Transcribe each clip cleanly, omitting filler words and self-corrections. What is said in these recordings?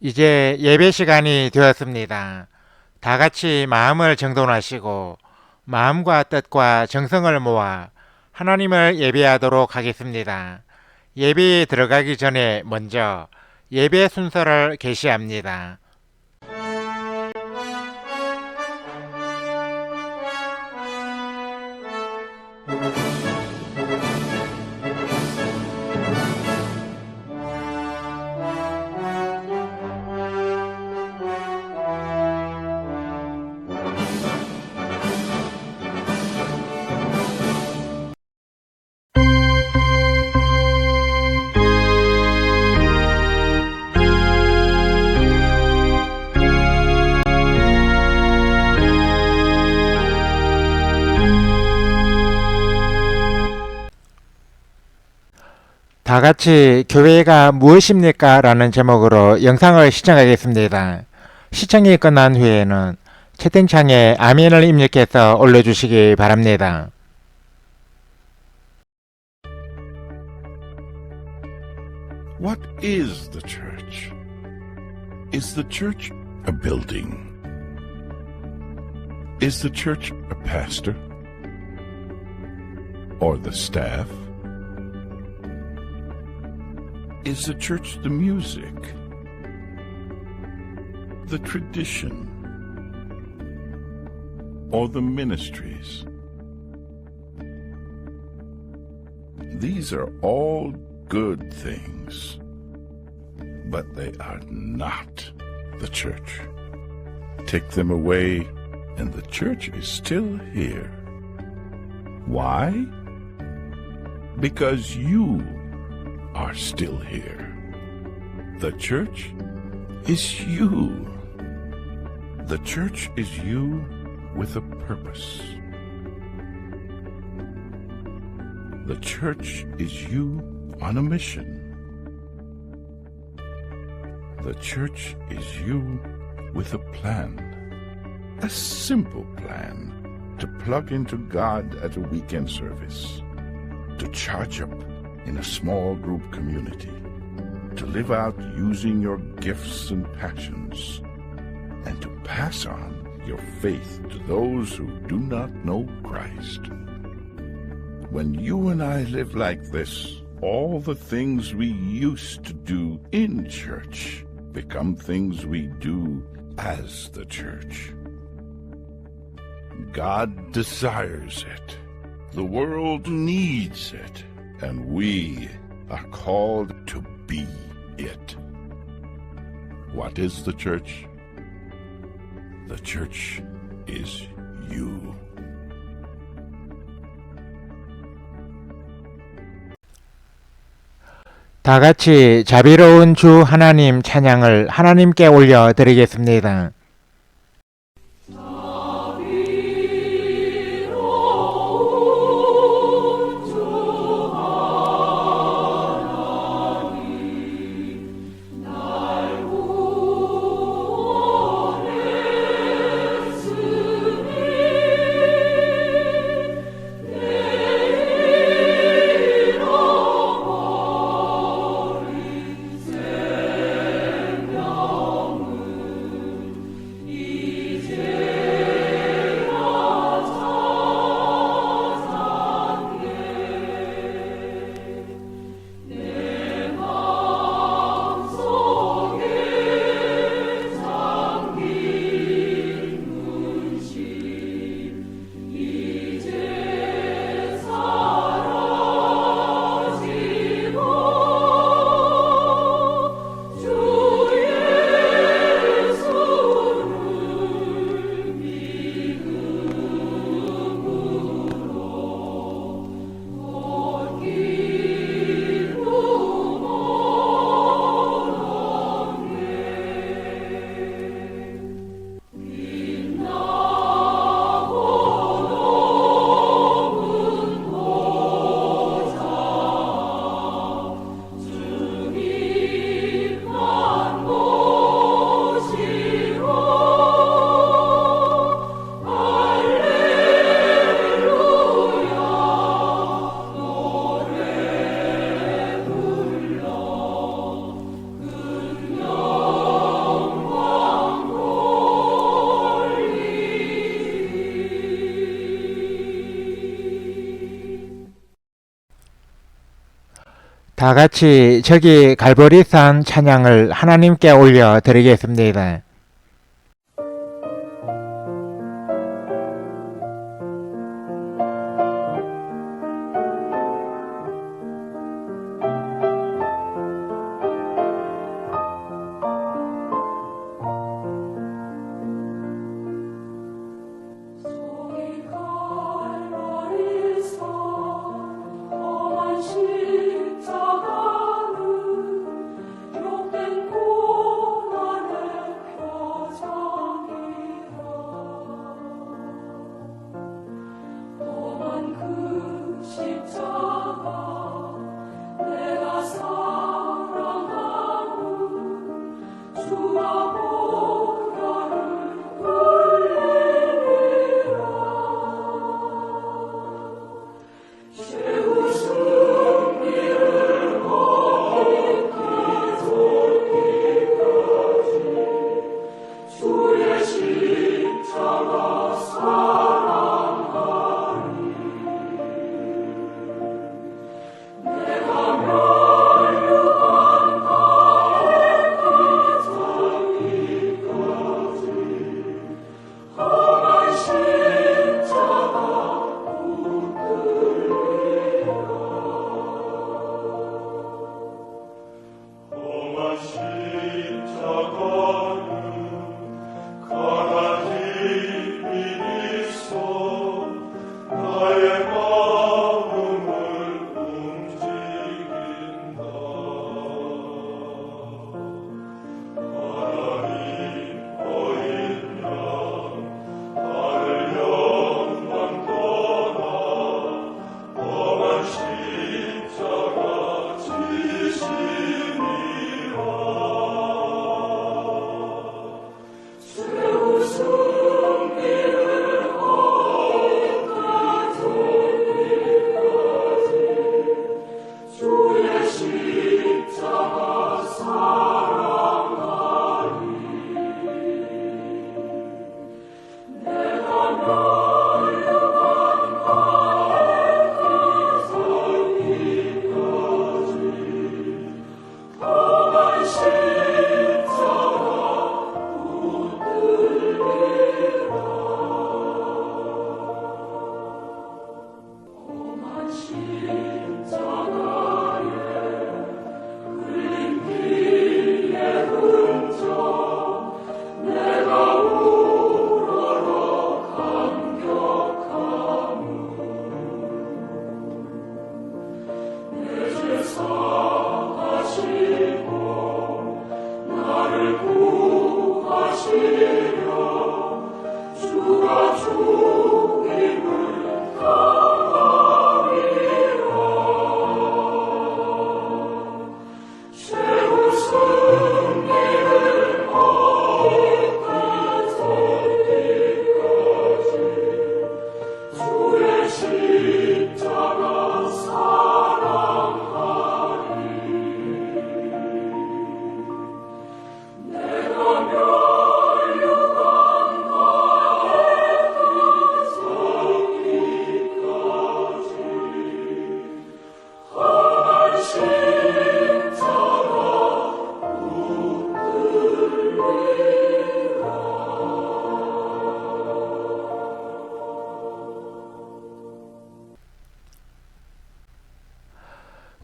이제 예배 시간이 되었습니다. 다 같이 마음을 정돈하시고 마음과 뜻과 정성을 모아 하나님을 예배하도록 하겠습니다. 예배에 들어가기 전에 먼저 예배 순서를 게시합니다. 다 같이 교회가 무엇입니까? 라는 제목으로 영상을 시청하겠습니다. 시청이 끝난 후에는 채팅창에 아멘을 입력해서 올려주시기 바랍니다. What is the church? Is the church a building? Is the church a pastor? Or the staff? Is the church the music? The tradition? Or the ministries? These are all good things, but they are not the church. Take them away, and the church is still here. Why? Because you are still here. The church is you. The church is you with a purpose. The church is you on a mission. The church is you with a plan. A simple plan to plug into God at a weekend service, to charge up in a small group community, to live out using your gifts and passions, and to pass on your faith to those who do not know Christ. When you and I live like this, all the things we used to do in church become things we do as the church. God desires it. The world needs it. And we are called to be it. What is the church? The church is you. 다 같이 자비로운 주 하나님 찬양을 하나님께 올려드리겠습니다. 다 같이 저기 갈보리산 찬양을 하나님께 올려 드리겠습니다.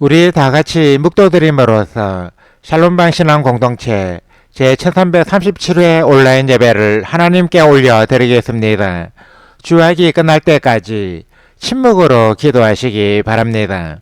우리 다 같이 묵도드림으로써 샬롬방 신앙 공동체 제1337회 온라인 예배를 하나님께 올려 드리겠습니다. 주학이 끝날 때까지 침묵으로 기도하시기 바랍니다.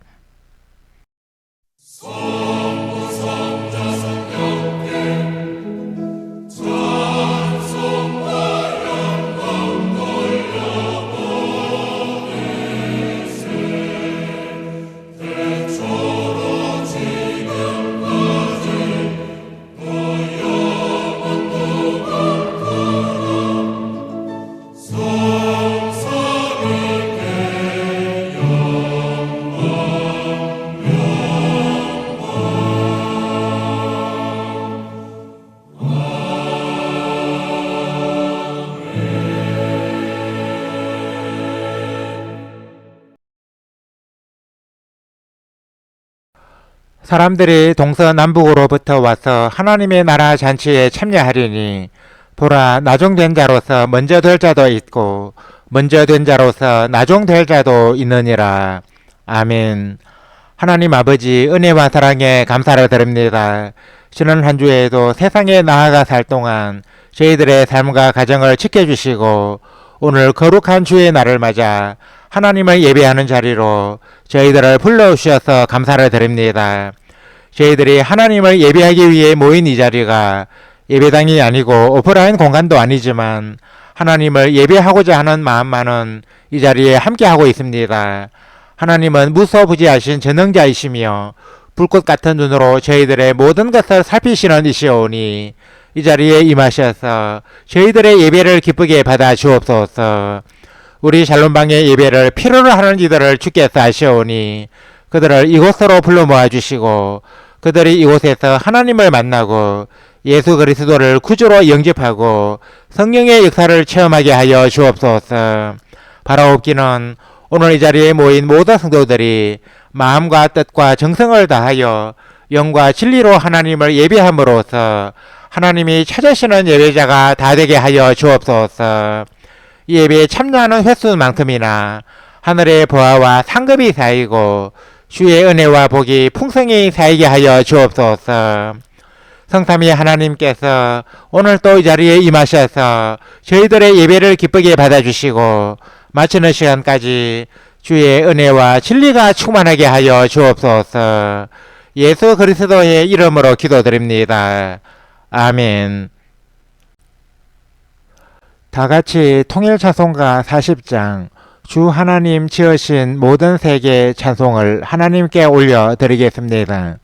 성삼위께 영광 사람들이 동서남북으로부터 와서 하나님의 나라 잔치에 참여하리니 보라, 나종된 자로서 먼저 될 자도 있고 먼저 된 자로서 나종될 자도 있느니라. 아멘. 하나님 아버지, 은혜와 사랑에 감사를 드립니다. 지난 한 주에도 세상에 나아가 살 동안 저희들의 삶과 가정을 지켜주시고 오늘 거룩한 주의 날을 맞아 하나님을 예배하는 자리로 저희들을 불러주셔서 감사를 드립니다. 저희들이 하나님을 예배하기 위해 모인 이 자리가 예배당이 아니고 오프라인 공간도 아니지만 하나님을 예배하고자 하는 마음만은 이 자리에 함께하고 있습니다. 하나님은 무소부지하신 전능자이시며 불꽃 같은 눈으로 저희들의 모든 것을 살피시는 이시오니 이 자리에 임하셔서 저희들의 예배를 기쁘게 받아 주옵소서. 우리 샬롬방의 예배를 필요로 하는 이들을 주께서 아시오니 그들을 이곳으로 불러 모아주시고 그들이 이곳에서 하나님을 만나고 예수 그리스도를 구주로 영접하고 성령의 역사를 체험하게 하여 주옵소서. 바라옵기는 오늘 이 자리에 모인 모든 성도들이 마음과 뜻과 정성을 다하여 영과 진리로 하나님을 예배함으로써 하나님이 찾으시는 예배자가 다 되게 하여 주옵소서. 이 예배에 참여하는 횟수만큼이나 하늘의 보화와 상급이 쌓이고 주의 은혜와 복이 풍성히 쌓이게 하여 주옵소서. 성삼위 하나님께서 오늘 또 이 자리에 임하셔서 저희들의 예배를 기쁘게 받아주시고 마치는 시간까지 주의 은혜와 진리가 충만하게 하여 주옵소서. 예수 그리스도의 이름으로 기도드립니다. 아멘. 다같이 통일찬송가 40장 주 하나님 지으신 모든 세계 찬송을 하나님께 올려드리겠습니다.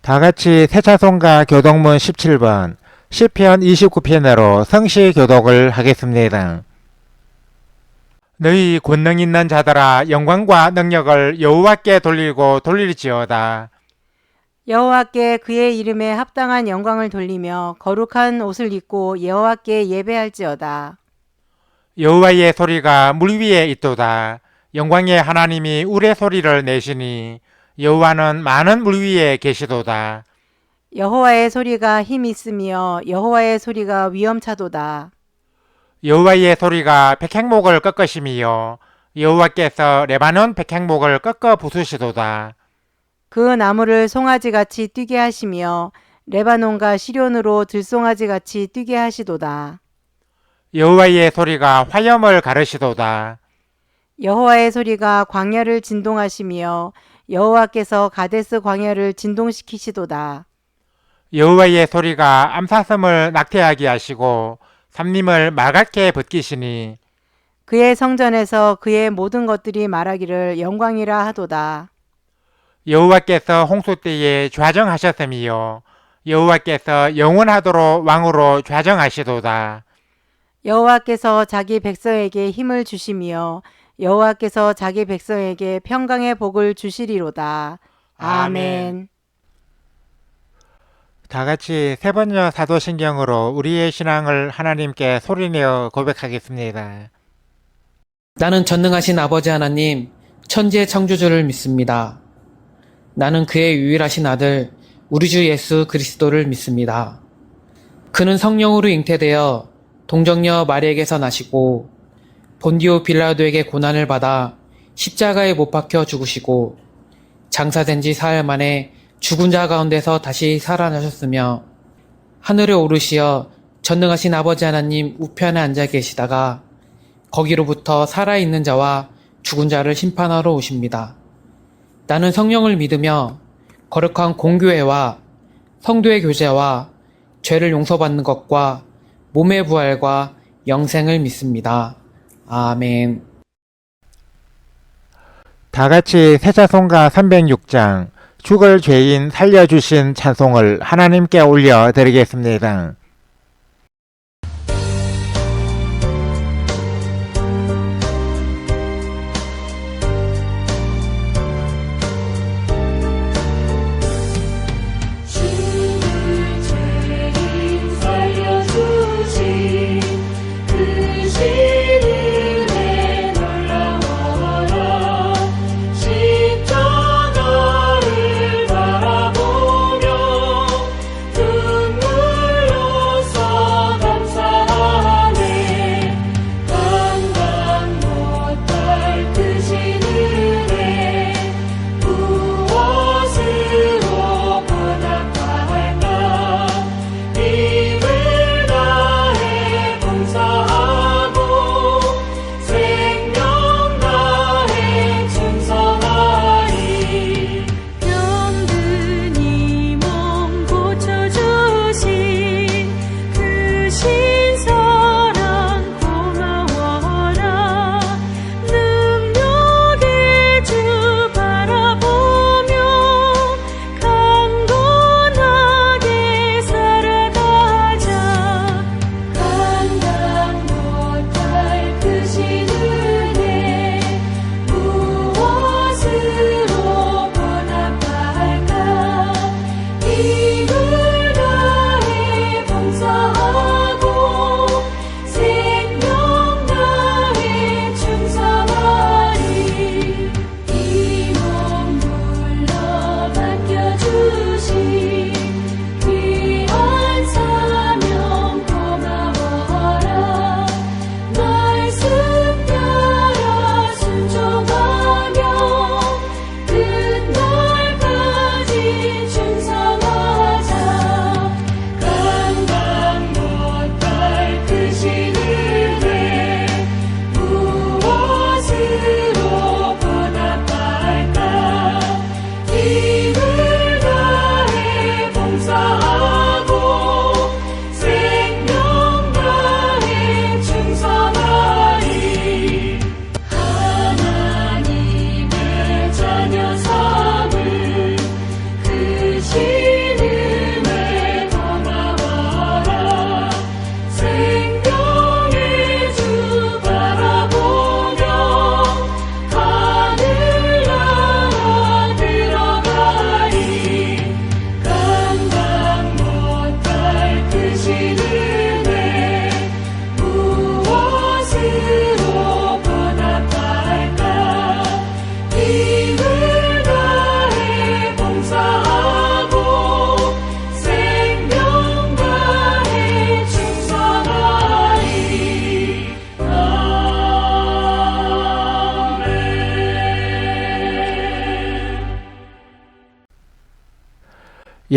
다같이 세차송가 교독문 17번 시편 29편으로 성시 교독을 하겠습니다. 너희 권능 있는 자들아 영광과 능력을 여호와께 돌리고 돌릴지어다. 여호와께 그의 이름에 합당한 영광을 돌리며 거룩한 옷을 입고 여호와께 예배할지어다. 여호와의 소리가 물 위에 있도다. 영광의 하나님이 우레 소리를 내시니 여호와는 많은 물 위에 계시도다. 여호와의 소리가 힘 있으며 여호와의 소리가 위엄차도다. 여호와의 소리가 백향목을 꺾으시며 여호와께서 레바논 백향목을 꺾어 부수시도다. 그 나무를 송아지같이 뛰게 하시며 레바논과 시련으로 들송아지같이 뛰게 하시도다. 여호와의 소리가 화염을 가르시도다. 여호와의 소리가 광야를 진동하시며 여호와께서 가데스 광야를 진동시키시도다. 여호와의 소리가 암사슴을 낙태하게 하시고 삼림을 말갛게 벗기시니 그의 성전에서 그의 모든 것들이 말하기를 영광이라 하도다. 여호와께서 홍수 때에 좌정하셨으며 여호와께서 영원하도록 왕으로 좌정하시도다. 여호와께서 자기 백성에게 힘을 주시며 여호와께서 자기 백성에게 평강의 복을 주시리로다. 아멘. 다같이 세 번째 사도신경으로 우리의 신앙을 하나님께 소리내어 고백하겠습니다. 나는 전능하신 아버지 하나님, 천지의 창조주를 믿습니다. 나는 그의 유일하신 아들, 우리 주 예수 그리스도를 믿습니다. 그는 성령으로 잉태되어 동정녀 마리에게서 나시고 본디오 빌라도에게 고난을 받아 십자가에 못 박혀 죽으시고 장사된 지 사흘 만에 죽은 자 가운데서 다시 살아나셨으며 하늘에 오르시어 전능하신 아버지 하나님 우편에 앉아 계시다가 거기로부터 살아있는 자와 죽은 자를 심판하러 오십니다. 나는 성령을 믿으며 거룩한 공교회와 성도의 교제와 죄를 용서받는 것과 몸의 부활과 영생을 믿습니다. 아멘. 다같이 세자송가 306장 죽을 죄인 살려주신 찬송을 하나님께 올려드리겠습니다.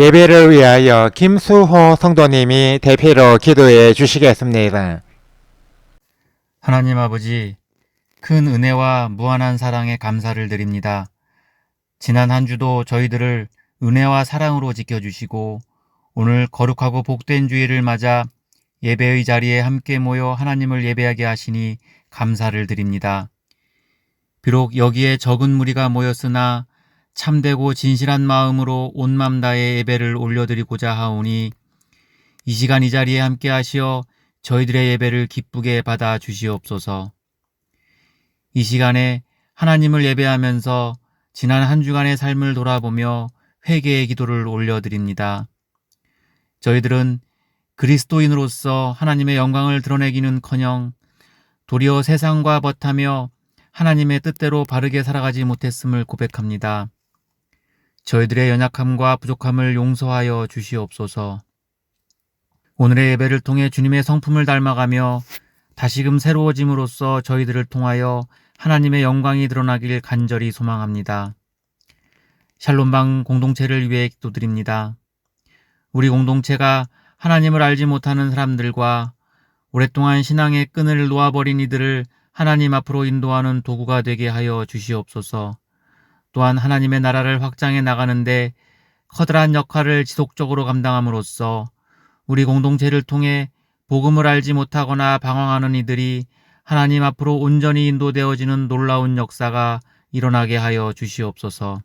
예배를 위하여 김수호 성도님이 대표로 기도해 주시겠습니다. 하나님 아버지, 큰 은혜와 무한한 사랑에 감사를 드립니다. 지난 한 주도 저희들을 은혜와 사랑으로 지켜주시고 오늘 거룩하고 복된 주일을 맞아 예배의 자리에 함께 모여 하나님을 예배하게 하시니 감사를 드립니다. 비록 여기에 적은 무리가 모였으나 참되고 진실한 마음으로 온 맘 다해 예배를 올려드리고자 하오니 이 시간 이 자리에 함께 하시어 저희들의 예배를 기쁘게 받아 주시옵소서. 이 시간에 하나님을 예배하면서 지난 한 주간의 삶을 돌아보며 회개의 기도를 올려드립니다. 저희들은 그리스도인으로서 하나님의 영광을 드러내기는커녕 도리어 세상과 벗하며 하나님의 뜻대로 바르게 살아가지 못했음을 고백합니다. 저희들의 연약함과 부족함을 용서하여 주시옵소서. 오늘의 예배를 통해 주님의 성품을 닮아가며 다시금 새로워짐으로써 저희들을 통하여 하나님의 영광이 드러나길 간절히 소망합니다. 샬롬방 공동체를 위해 기도드립니다. 우리 공동체가 하나님을 알지 못하는 사람들과 오랫동안 신앙의 끈을 놓아버린 이들을 하나님 앞으로 인도하는 도구가 되게 하여 주시옵소서. 또한 하나님의 나라를 확장해 나가는데 커다란 역할을 지속적으로 감당함으로써 우리 공동체를 통해 복음을 알지 못하거나 방황하는 이들이 하나님 앞으로 온전히 인도되어지는 놀라운 역사가 일어나게 하여 주시옵소서.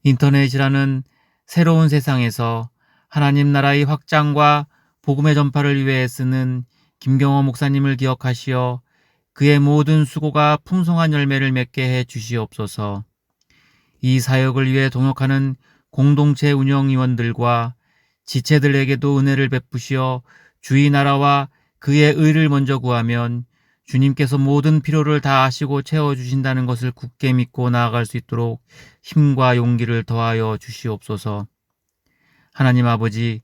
인터넷이라는 새로운 세상에서 하나님 나라의 확장과 복음의 전파를 위해 쓰는 김경호 목사님을 기억하시어 그의 모든 수고가 풍성한 열매를 맺게 해 주시옵소서. 이 사역을 위해 동역하는 공동체 운영위원들과 지체들에게도 은혜를 베푸시어 주의 나라와 그의 의를 먼저 구하면 주님께서 모든 필요를 다 아시고 채워주신다는 것을 굳게 믿고 나아갈 수 있도록 힘과 용기를 더하여 주시옵소서. 하나님 아버지,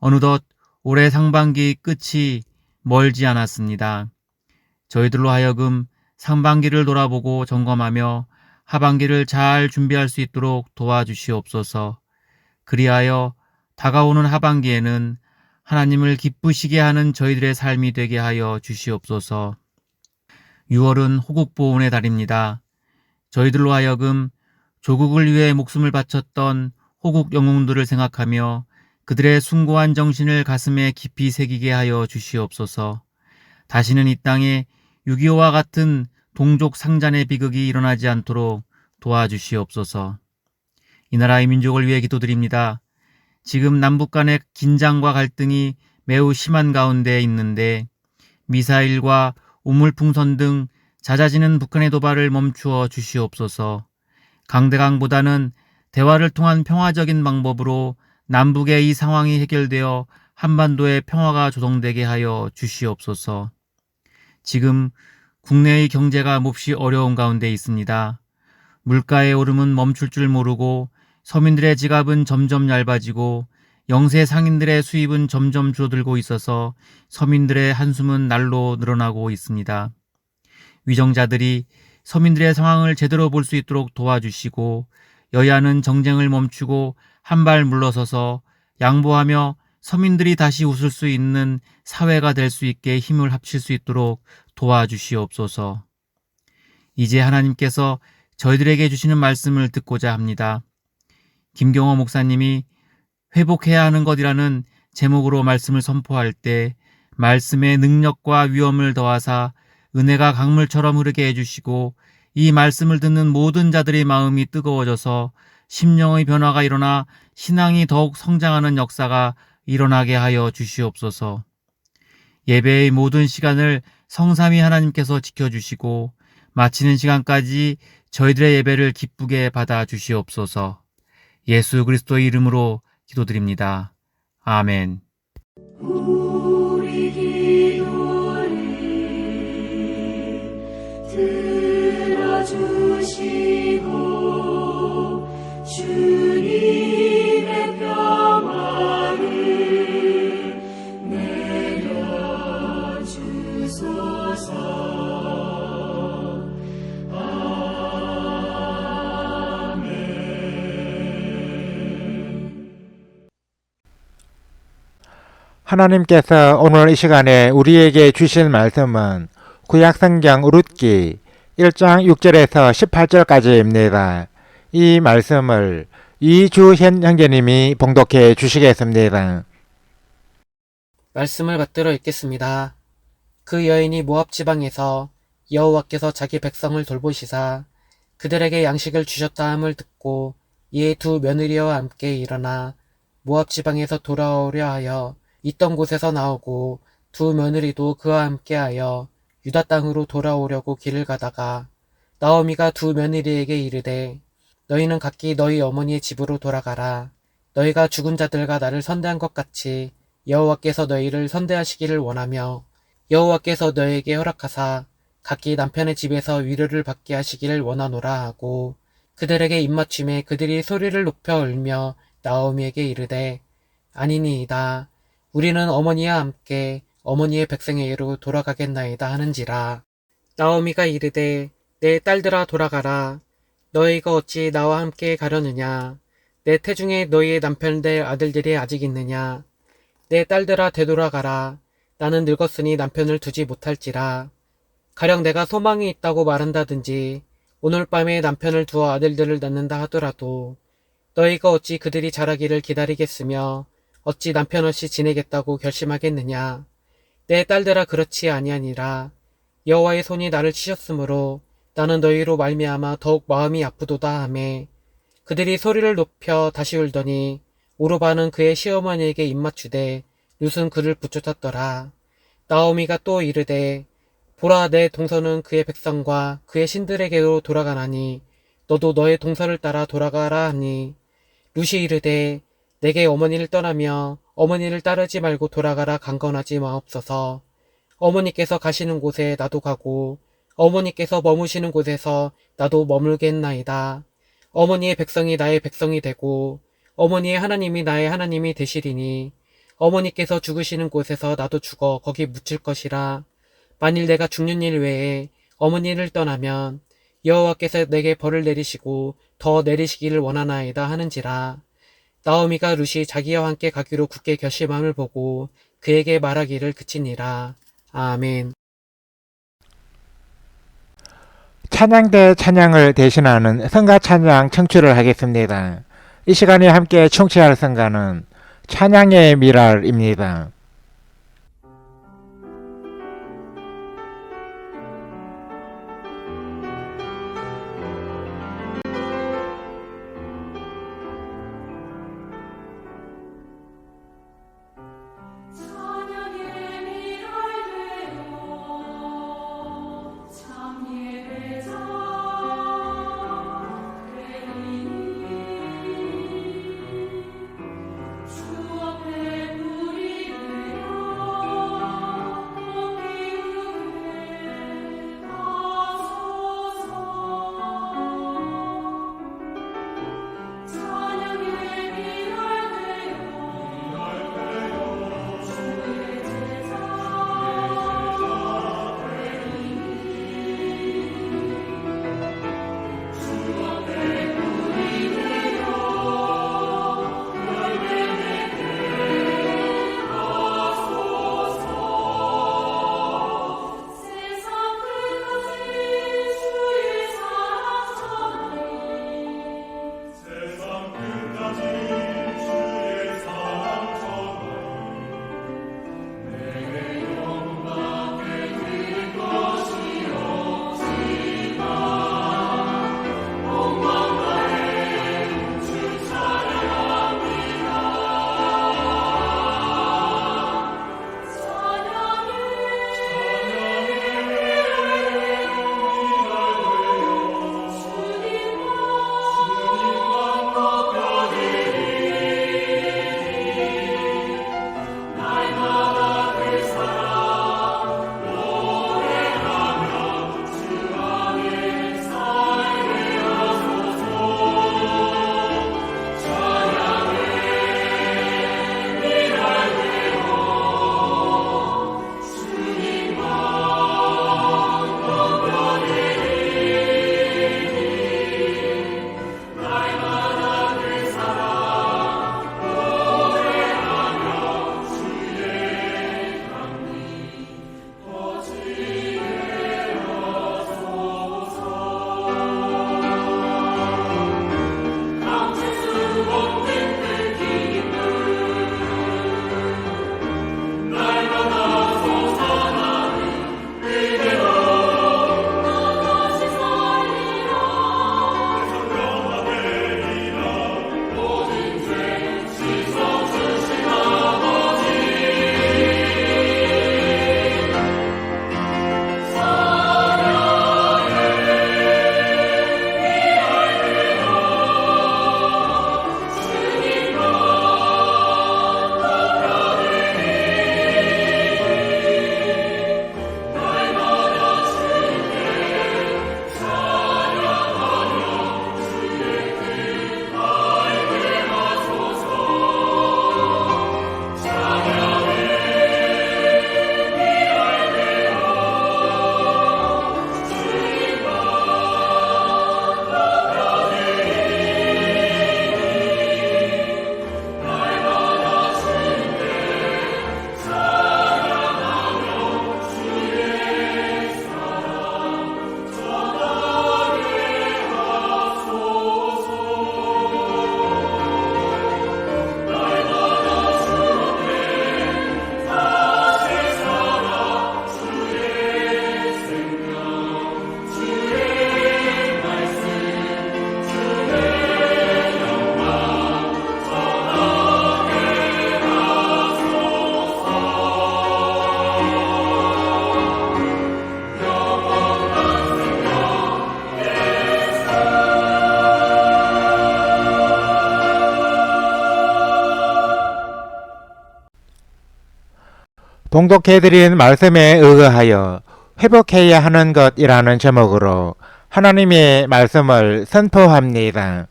어느덧 올해 상반기 끝이 멀지 않았습니다. 저희들로 하여금 상반기를 돌아보고 점검하며 하반기를 잘 준비할 수 있도록 도와주시옵소서. 그리하여 다가오는 하반기에는 하나님을 기쁘시게 하는 저희들의 삶이 되게 하여 주시옵소서. 6월은 호국보훈의 달입니다. 저희들로 하여금 조국을 위해 목숨을 바쳤던 호국 영웅들을 생각하며 그들의 숭고한 정신을 가슴에 깊이 새기게 하여 주시옵소서. 다시는 이 땅에 6.25와 같은 동족 상잔의 비극이 일어나지 않도록 도와주시옵소서. 이 나라의 민족을 위해 기도드립니다. 지금 남북 간의 긴장과 갈등이 매우 심한 가운데 있는데 미사일과 우물풍선 등 잦아지는 북한의 도발을 멈추어 주시옵소서. 강대강보다는 대화를 통한 평화적인 방법으로 남북의 이 상황이 해결되어 한반도의 평화가 조성되게 하여 주시옵소서. 지금 국내의 경제가 몹시 어려운 가운데 있습니다. 물가의 오름은 멈출 줄 모르고 서민들의 지갑은 점점 얇아지고 영세 상인들의 수입은 점점 줄어들고 있어서 서민들의 한숨은 날로 늘어나고 있습니다. 위정자들이 서민들의 상황을 제대로 볼 수 있도록 도와주시고 여야는 정쟁을 멈추고 한 발 물러서서 양보하며 서민들이 다시 웃을 수 있는 사회가 될 수 있게 힘을 합칠 수 있도록 도와주시옵소서. 이제 하나님께서 저희들에게 주시는 말씀을 듣고자 합니다. 김경호 목사님이 회복해야 하는 것이라는 제목으로 말씀을 선포할 때 말씀의 능력과 위엄을 더하사 은혜가 강물처럼 흐르게 해주시고 이 말씀을 듣는 모든 자들의 마음이 뜨거워져서 심령의 변화가 일어나 신앙이 더욱 성장하는 역사가 일어나게 하여 주시옵소서. 예배의 모든 시간을 성삼위 하나님께서 지켜주시고 마치는 시간까지 저희들의 예배를 기쁘게 받아 주시옵소서. 예수 그리스도의 이름으로 기도드립니다. 아멘. 우리 기도를 들어주시고 주님의 평화를 내려주소서. 아멘. 하나님께서 오늘 이 시간에 우리에게 주실 말씀은 구약성경 룻기 1장 6절에서 18절까지입니다. 이 말씀을 이주현 형제님이 봉독해 주시겠습니다. 말씀을 받들어 읽겠습니다. 그 여인이 모압 지방에서 여호와께서 자기 백성을 돌보시사 그들에게 양식을 주셨다 함을 듣고 이에 두 며느리와 함께 일어나 모압 지방에서 돌아오려 하여 있던 곳에서 나오고 두 며느리도 그와 함께하여 유다 땅으로 돌아오려고 길을 가다가 나오미가 두 며느리에게 이르되 너희는 각기 너희 어머니의 집으로 돌아가라. 너희가 죽은 자들과 나를 선대한 것 같이 여호와께서 너희를 선대하시기를 원하며 여호와께서 너희에게 허락하사 각기 남편의 집에서 위로를 받게 하시기를 원하노라 하고 그들에게 입맞춤에 그들이 소리를 높여 울며 나오미에게 이르되 아니니이다. 우리는 어머니와 함께 어머니의 백성에게로 돌아가겠나이다 하는지라. 나오미가 이르되 내 딸들아 돌아가라. 너희가 어찌 나와 함께 가려느냐. 내 태중에 너희의 남편 될 아들들이 아직 있느냐. 내 딸들아 되돌아가라. 나는 늙었으니 남편을 두지 못할지라. 가령 내가 소망이 있다고 말한다든지 오늘 밤에 남편을 두어 아들들을 낳는다 하더라도 너희가 어찌 그들이 자라기를 기다리겠으며 어찌 남편 없이 지내겠다고 결심하겠느냐. 내 딸들아 그렇지 아니하니라. 여호와의 손이 나를 치셨으므로 나는 너희로 말미암아 더욱 마음이 아프도다 하매 그들이 소리를 높여 다시 울더니 오르바는 그의 시어머니에게 입맞추되 룻은 그를 부쫓았더라. 나오미가 또 이르되 보라 내 동서는 그의 백성과 그의 신들에게로 돌아가나니 너도 너의 동서를 따라 돌아가라 하니 룻이 이르되 내게 어머니를 떠나며 어머니를 따르지 말고 돌아가라 강건하지 마옵소서. 어머니께서 가시는 곳에 나도 가고 어머니께서 머무시는 곳에서 나도 머물겠나이다. 어머니의 백성이 나의 백성이 되고 어머니의 하나님이 나의 하나님이 되시리니 어머니께서 죽으시는 곳에서 나도 죽어 거기 묻힐 것이라. 만일 내가 죽는 일 외에 어머니를 떠나면 여호와께서 내게 벌을 내리시고 더 내리시기를 원하나이다 하는지라. 나오미가 룻이 자기와 함께 가기로 굳게 결심함을 보고 그에게 말하기를 그치니라. 아멘. 찬양대 찬양을 대신하는 성가 찬양 청취를 하겠습니다. 이 시간에 함께 청취할 성가는 찬양의 미랄입니다. 찬양의 미랄되어 참 예배자 되리니 주 앞에 우리를 봉독해드린 말씀에 의거하여 회복해야 하는 것이라는 제목으로 하나님의 말씀을 선포합니다.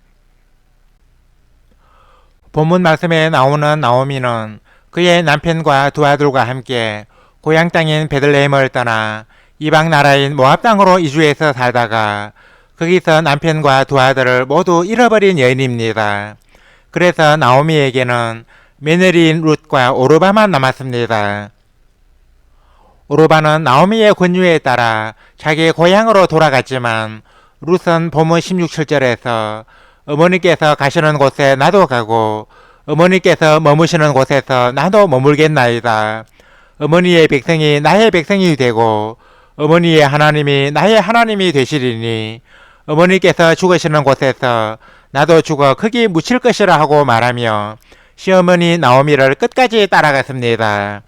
본문 말씀에 나오는 나오미는 그의 남편과 두 아들과 함께 고향 땅인 베들레헴을 떠나 이방 나라인 모압 땅으로 이주해서 살다가 거기서 남편과 두 아들을 모두 잃어버린 여인입니다. 그래서 나오미에게는 며느리인 룻과 오르바만 남았습니다. 오르바는 나오미의 권유에 따라 자기 고향으로 돌아갔지만 룻은 본문 16, 7절에서 어머니께서 가시는 곳에 나도 가고 어머니께서 머무시는 곳에서 나도 머물겠나이다. 어머니의 백성이 나의 백성이 되고 어머니의 하나님이 나의 하나님이 되시리니 어머니께서 죽으시는 곳에서 나도 죽어 거기 묻힐 것이라 하고 말하며 시어머니 나오미를 끝까지 따라갔습니다.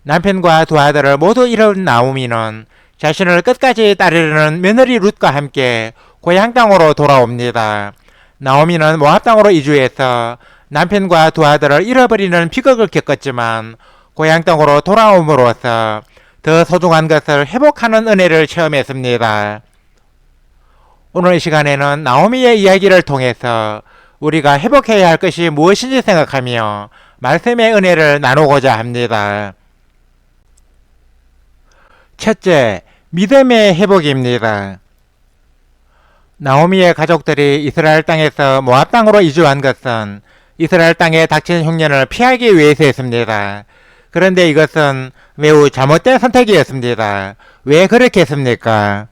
남편과 두 아들을 모두 잃은 나오미는 자신을 끝까지 따르려는 며느리 룻과 함께 고향 땅으로 돌아옵니다. 나오미는 모압 땅으로 이주해서 남편과 두 아들을 잃어버리는 비극을 겪었지만 고향 땅으로 돌아옴으로써 더 소중한 것을 회복하는 은혜를 체험했습니다. 오늘 이 시간에는 나오미의 이야기를 통해서 우리가 회복해야 할 것이 무엇인지 생각하며 말씀의 은혜를 나누고자 합니다. 첫째, 믿음의 회복입니다. 나오미의 가족들이 이스라엘 땅에서 모압 땅으로 이주한 것은 이스라엘 땅에 닥친 흉년을 피하기 위해서였습니다. 그런데 이것은 매우 잘못된 선택이었습니다. 왜 그렇게 했습니까?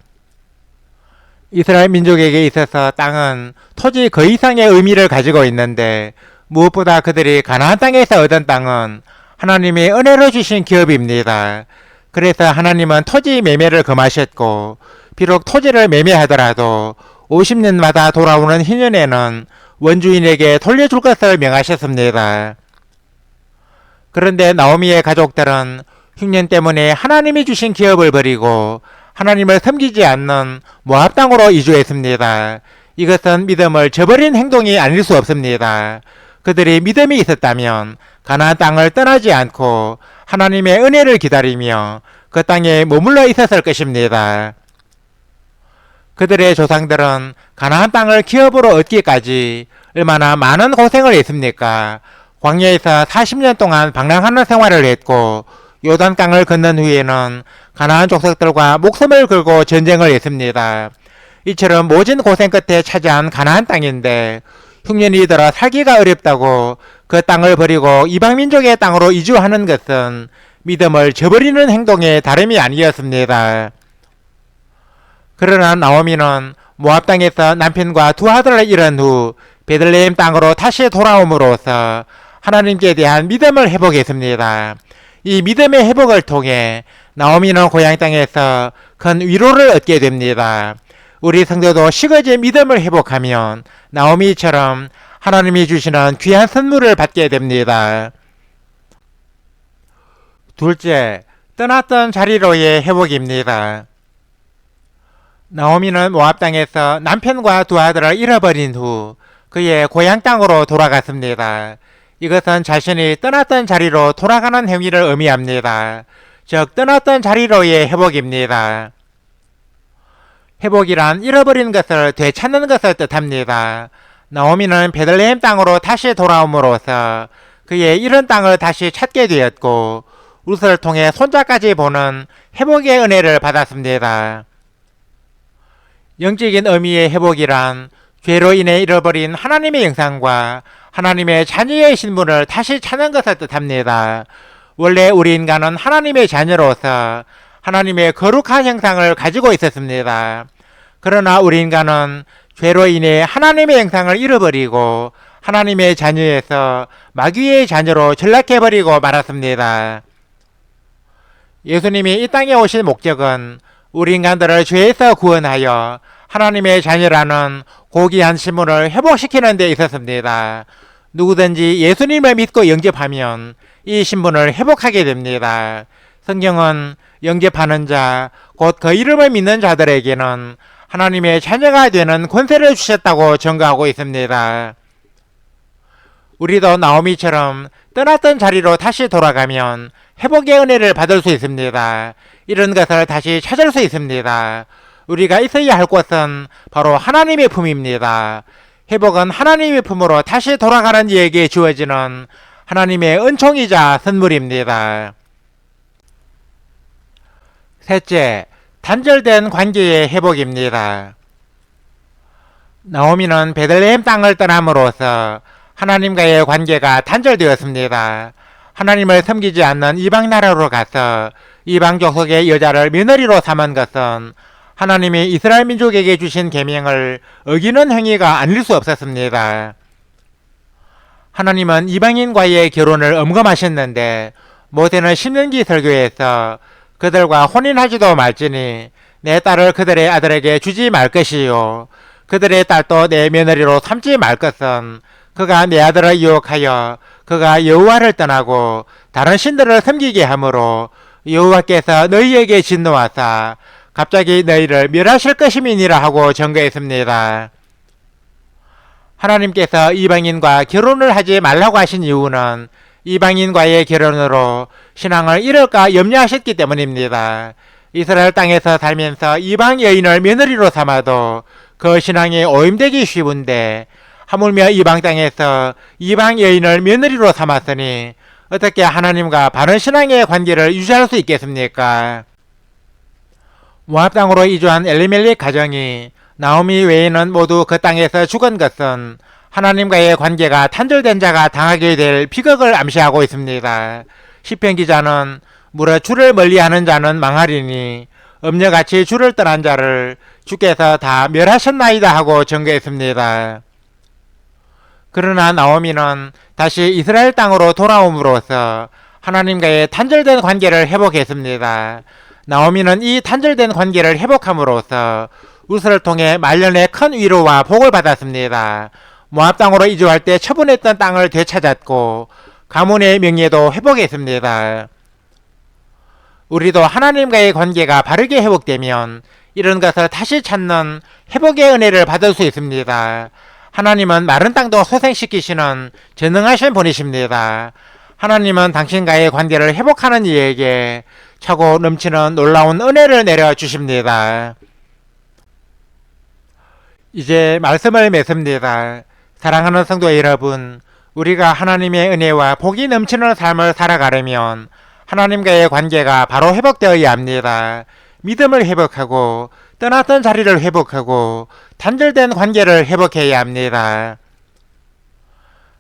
이스라엘 민족에게 있어서 땅은 토지 그 이상의 의미를 가지고 있는데 무엇보다 그들이 가나안 땅에서 얻은 땅은 하나님이 은혜로 주신 기업입니다. 그래서 하나님은 토지 매매를 금하셨고 비록 토지를 매매하더라도 50년마다 돌아오는 희년에는 원주인에게 돌려줄 것을 명하셨습니다. 그런데 나오미의 가족들은 흉년 때문에 하나님이 주신 기업을 버리고 하나님을 섬기지 않는 모압 땅으로 이주했습니다. 이것은 믿음을 저버린 행동이 아닐 수 없습니다. 그들이 믿음이 있었다면 가나안 땅을 떠나지 않고 하나님의 은혜를 기다리며 그 땅에 머물러 있었을 것입니다. 그들의 조상들은 가나안 땅을 기업으로 얻기까지 얼마나 많은 고생을 했습니까? 광야에서 40년 동안 방랑하는 생활을 했고 요단강을 건넌 후에는 가나안 족속들과 목숨을 걸고 전쟁을 했습니다. 이처럼 모진 고생 끝에 차지한 가나안 땅인데 흉년이 들어 살기가 어렵다고 그 땅을 버리고 이방민족의 땅으로 이주하는 것은 믿음을 저버리는 행동의 다름이 아니었습니다. 그러나 나오미는 모압 땅에서 남편과 두 아들을 잃은 후 베들레헴 땅으로 다시 돌아옴으로써 하나님께 대한 믿음을 회복했습니다. 이 믿음의 회복을 통해 나오미는 고향 땅에서 큰 위로를 얻게 됩니다. 우리 성도도 식어진 믿음을 회복하면 나오미처럼 하나님이 주시는 귀한 선물을 받게 됩니다. 둘째, 떠났던 자리로의 회복입니다. 나오미는 모압 땅에서 남편과 두 아들을 잃어버린 후 그의 고향 땅으로 돌아갔습니다. 이것은 자신이 떠났던 자리로 돌아가는 행위를 의미합니다. 즉 떠났던 자리로의 회복입니다. 회복이란 잃어버린 것을 되찾는 것을 뜻합니다. 나오미는 베들레헴 땅으로 다시 돌아옴으로써 그의 잃은 땅을 다시 찾게 되었고 룻을 통해 손자까지 보는 회복의 은혜를 받았습니다. 영적인 의미의 회복이란 죄로 인해 잃어버린 하나님의 형상과 하나님의 자녀의 신분을 다시 찾는 것을 뜻합니다. 원래 우리 인간은 하나님의 자녀로서 하나님의 거룩한 형상을 가지고 있었습니다. 그러나 우리 인간은 죄로 인해 하나님의 형상을 잃어버리고 하나님의 자녀에서 마귀의 자녀로 전락해버리고 말았습니다. 예수님이 이 땅에 오신 목적은 우리 인간들을 죄에서 구원하여 하나님의 자녀라는 고귀한 신분을 회복시키는 데 있었습니다. 누구든지 예수님을 믿고 영접하면 이 신분을 회복하게 됩니다. 성경은 영접하는 자, 곧 그 이름을 믿는 자들에게는 하나님의 자녀가 되는 권세를 주셨다고 증거하고 있습니다. 우리도 나오미처럼 떠났던 자리로 다시 돌아가면 회복의 은혜를 받을 수 있습니다. 이런 것을 다시 찾을 수 있습니다. 우리가 있어야 할 곳은 바로 하나님의 품입니다. 회복은 하나님의 품으로 다시 돌아가는 이에게 주어지는 하나님의 은총이자 선물입니다. 셋째, 단절된 관계의 회복입니다. 나오미는 베들레헴 땅을 떠남으로써 하나님과의 관계가 단절되었습니다. 하나님을 섬기지 않는 이방 나라로 가서 이방 족속의 여자를 며느리로 삼은 것은 하나님이 이스라엘 민족에게 주신 계명을 어기는 행위가 아닐 수 없었습니다. 하나님은 이방인과의 결혼을 엄금하셨는데 모세는 신명기 설교에서 그들과 혼인하지도 말지니 내 딸을 그들의 아들에게 주지 말 것이요 그들의 딸도 내 며느리로 삼지 말 것은 그가 내 아들을 유혹하여 그가 여호와를 떠나고 다른 신들을 섬기게 하므로 여호와께서 너희에게 진노하사 갑자기 너희를 멸하실 것임이니라 하고 전거했습니다. 하나님께서 이방인과 결혼을 하지 말라고 하신 이유는 이방인과의 결혼으로 신앙을 잃을까 염려하셨기 때문입니다. 이스라엘 땅에서 살면서 이방 여인을 며느리로 삼아도 그 신앙이 오염되기 쉬운데 하물며 이방 땅에서 이방 여인을 며느리로 삼았으니 어떻게 하나님과 바른 신앙의 관계를 유지할 수 있겠습니까? 모압 땅으로 이주한 엘리멜렉 가정이 나오미 외에는 모두 그 땅에서 죽은 것은 하나님과의 관계가 단절된 자가 당하게 될 비극을 암시하고 있습니다. 시편 기자는 무려 주를 멀리하는 자는 망하리니 음녀같이 주를 떠난 자를 주께서 다 멸하셨나이다 하고 전거했습니다. 그러나 나오미는 다시 이스라엘 땅으로 돌아옴으로써 하나님과의 단절된 관계를 회복했습니다. 나오미는 이 단절된 관계를 회복함으로써 룻을 통해 말년의 큰 위로와 복을 받았습니다. 모압 땅으로 이주할 때 처분했던 땅을 되찾았고 가문의 명예도 회복했습니다. 우리도 하나님과의 관계가 바르게 회복되면 이런 것을 다시 찾는 회복의 은혜를 받을 수 있습니다. 하나님은 마른 땅도 소생시키시는 전능하신 분이십니다. 하나님은 당신과의 관계를 회복하는 이에게 차고 넘치는 놀라운 은혜를 내려주십니다. 이제 말씀을 맺습니다. 사랑하는 성도 여러분, 우리가 하나님의 은혜와 복이 넘치는 삶을 살아가려면 하나님과의 관계가 바로 회복되어야 합니다. 믿음을 회복하고 떠났던 자리를 회복하고 단절된 관계를 회복해야 합니다.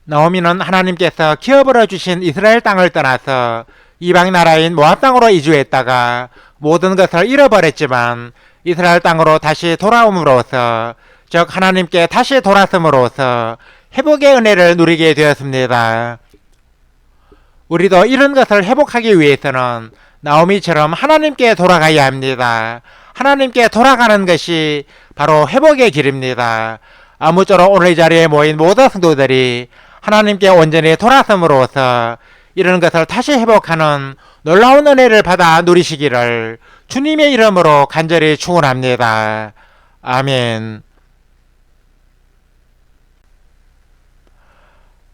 나오미는 하나님께서 기업으로 주신 이스라엘 땅을 떠나서 이방 나라인 모압 땅으로 이주했다가 모든 것을 잃어버렸지만 이스라엘 땅으로 다시 돌아옴으로써 즉 하나님께 다시 돌아섬으로써 회복의 은혜를 누리게 되었습니다. 우리도 이런 것을 회복하기 위해서는 나오미처럼 하나님께 돌아가야 합니다. 하나님께 돌아가는 것이 바로 회복의 길입니다. 아무쪼록 오늘 이 자리에 모인 모든 성도들이 하나님께 온전히 돌아섬으로써 이런 것을 다시 회복하는 놀라운 은혜를 받아 누리시기를 주님의 이름으로 간절히 축원합니다. 아멘.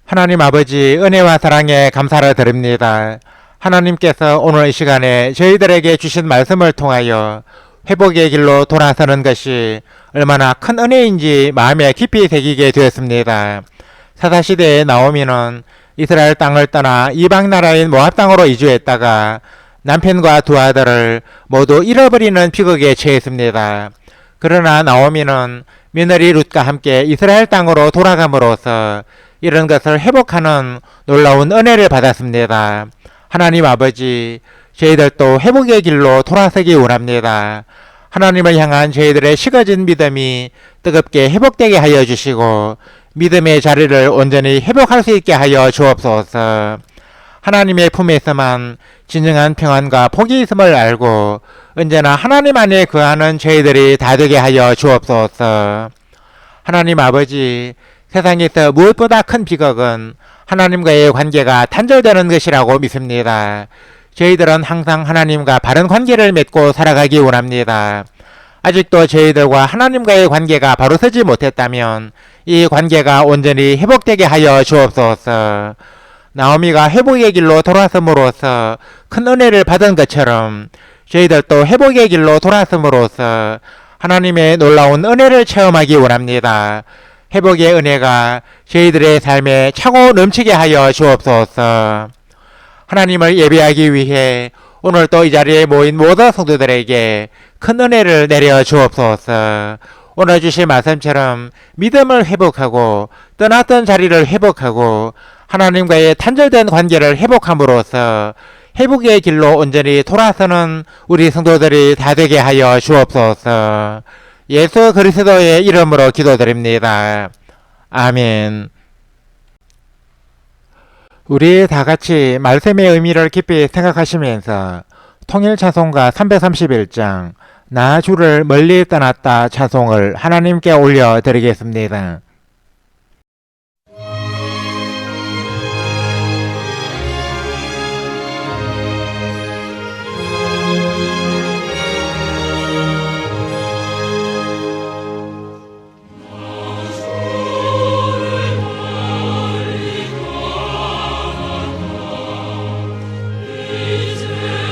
하나님 아버지 은혜와 사랑에 감사를 드립니다. 하나님께서 오늘 이 시간에 저희들에게 주신 말씀을 통하여 회복의 길로 돌아서는 것이 얼마나 큰 은혜인지 마음에 깊이 새기게 되었습니다. 사사시대의 나오미는 이스라엘 땅을 떠나 이방 나라인 모압 땅으로 이주했다가 남편과 두 아들을 모두 잃어버리는 비극에 처했습니다. 그러나 나오미는 며느리 룻과 함께 이스라엘 땅으로 돌아감으로써 이런 것을 회복하는 놀라운 은혜를 받았습니다. 하나님 아버지, 저희들도 회복의 길로 돌아서기 원합니다. 하나님을 향한 저희들의 식어진 믿음이 뜨겁게 회복되게 하여 주시고 믿음의 자리를 온전히 회복할 수 있게 하여 주옵소서. 하나님의 품에서만 진정한 평안과 복이 있음을 알고 언제나 하나님 안에 거하는 저희들이 다 되게 하여 주옵소서. 하나님 아버지, 세상에서 무엇보다 큰 비극은 하나님과의 관계가 단절되는 것이라고 믿습니다. 저희들은 항상 하나님과 바른 관계를 맺고 살아가기 원합니다. 아직도 저희들과 하나님과의 관계가 바로 서지 못했다면 이 관계가 온전히 회복되게 하여 주옵소서. 나오미가 회복의 길로 돌아섬으로써 큰 은혜를 받은 것처럼 저희들도 회복의 길로 돌아섬으로써 하나님의 놀라운 은혜를 체험하기 원합니다. 회복의 은혜가 저희들의 삶에 차고 넘치게 하여 주옵소서. 하나님을 예배하기 위해 오늘 또 이 자리에 모인 모든 성도들에게 큰 은혜를 내려 주옵소서. 오늘 주신 말씀처럼 믿음을 회복하고 떠났던 자리를 회복하고 하나님과의 단절된 관계를 회복함으로써 회복의 길로 온전히 돌아서는 우리 성도들이 다 되게 하여 주옵소서. 예수 그리스도의 이름으로 기도드립니다. 아멘. 우리 다 같이 말씀의 의미를 깊이 생각하시면서 통일 찬송가 331장 나 주를 멀리 떠났다 찬송을 하나님께 올려드리겠습니다. 이제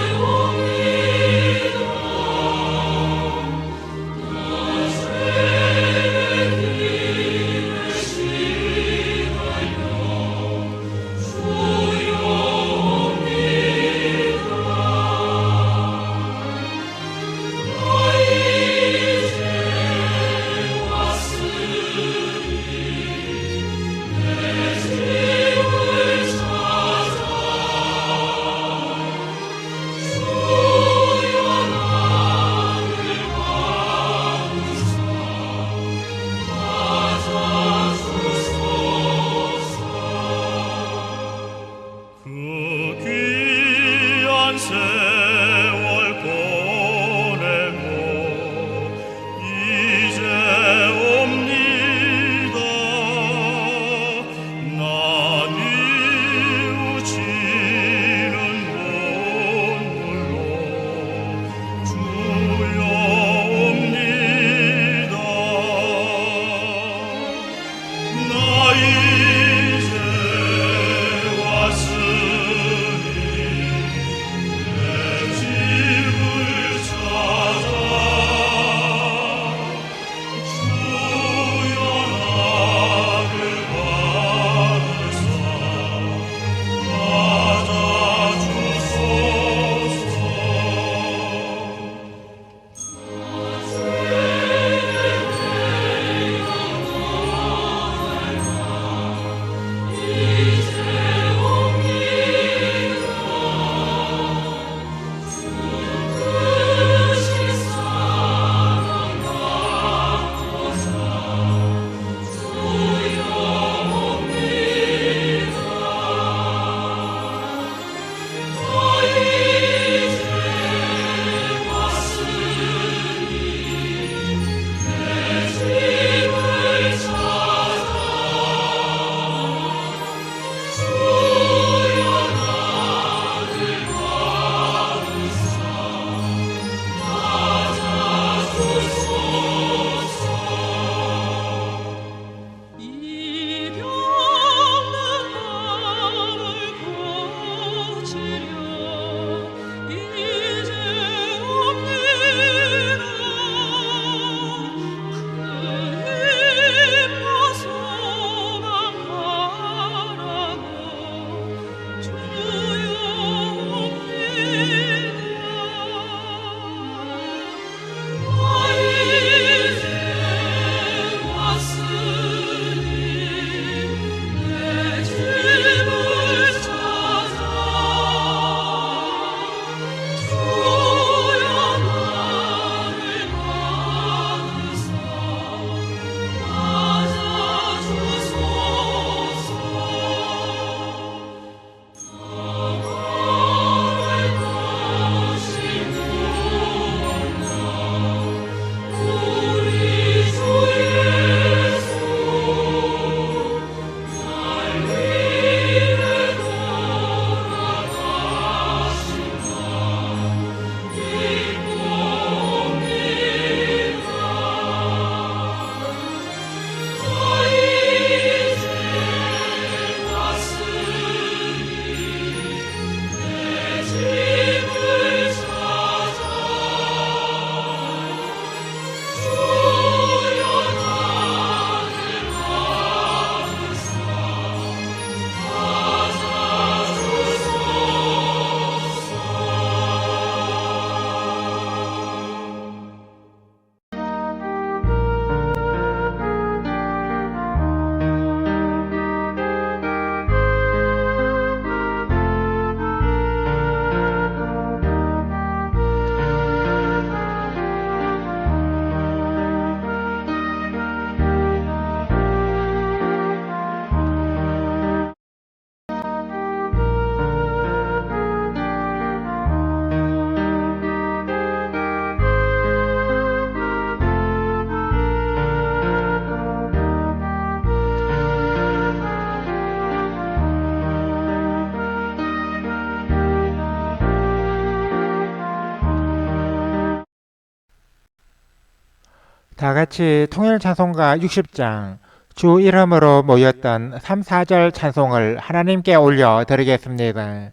다 같이 통일 찬송가 60장 주 이름으로 모였던 3, 4절 찬송을 하나님께 올려 드리겠습니다.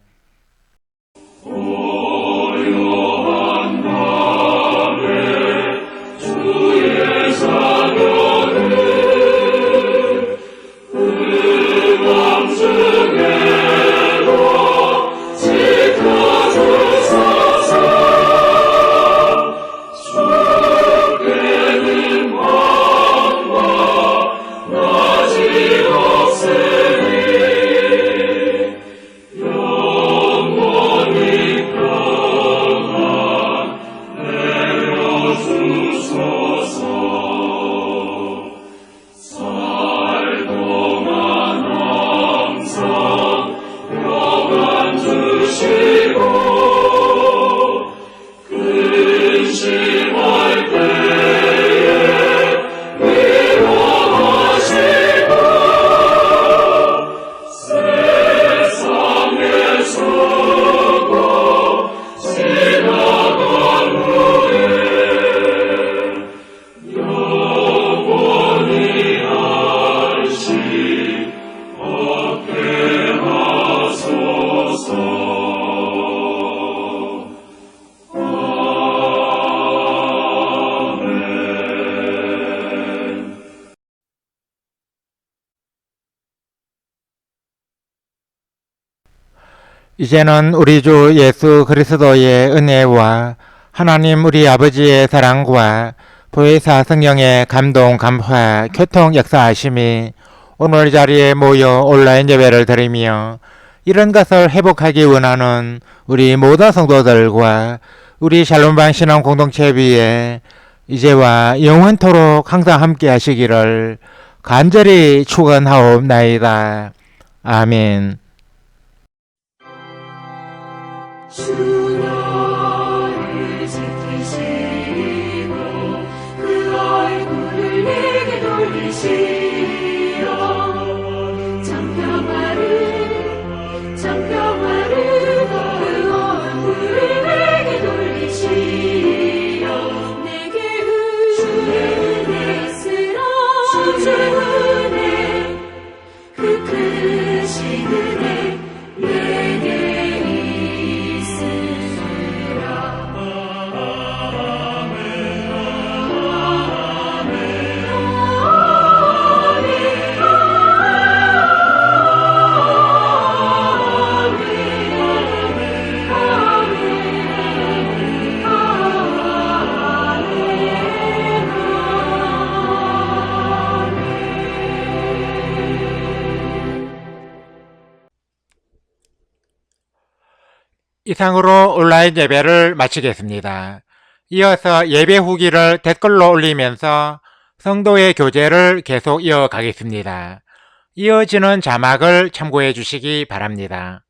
이제는 우리 주 예수 그리스도의 은혜와 하나님 우리 아버지의 사랑과 보혜사 성령의 감동, 감화, 교통 역사하심이 오늘 이 자리에 모여 온라인 예배를 드리며 이런 것을 회복하기 원하는 우리 모든 성도들과 우리 샬롬방 신앙 공동체 위에 이제와 영원토록 항상 함께 하시기를 간절히 축원하옵나이다. 아멘. 주 너를 지키시고 그 얼굴을 내게 돌리시어 장평화를 그 얼굴을 내게 돌리시어 내게 은혜 쓰라 주의 은혜 그 크신 은혜 내게 이상으로 온라인 예배를 마치겠습니다. 이어서 예배 후기를 댓글로 올리면서 성도의 교제를 계속 이어가겠습니다. 이어지는 자막을 참고해 주시기 바랍니다.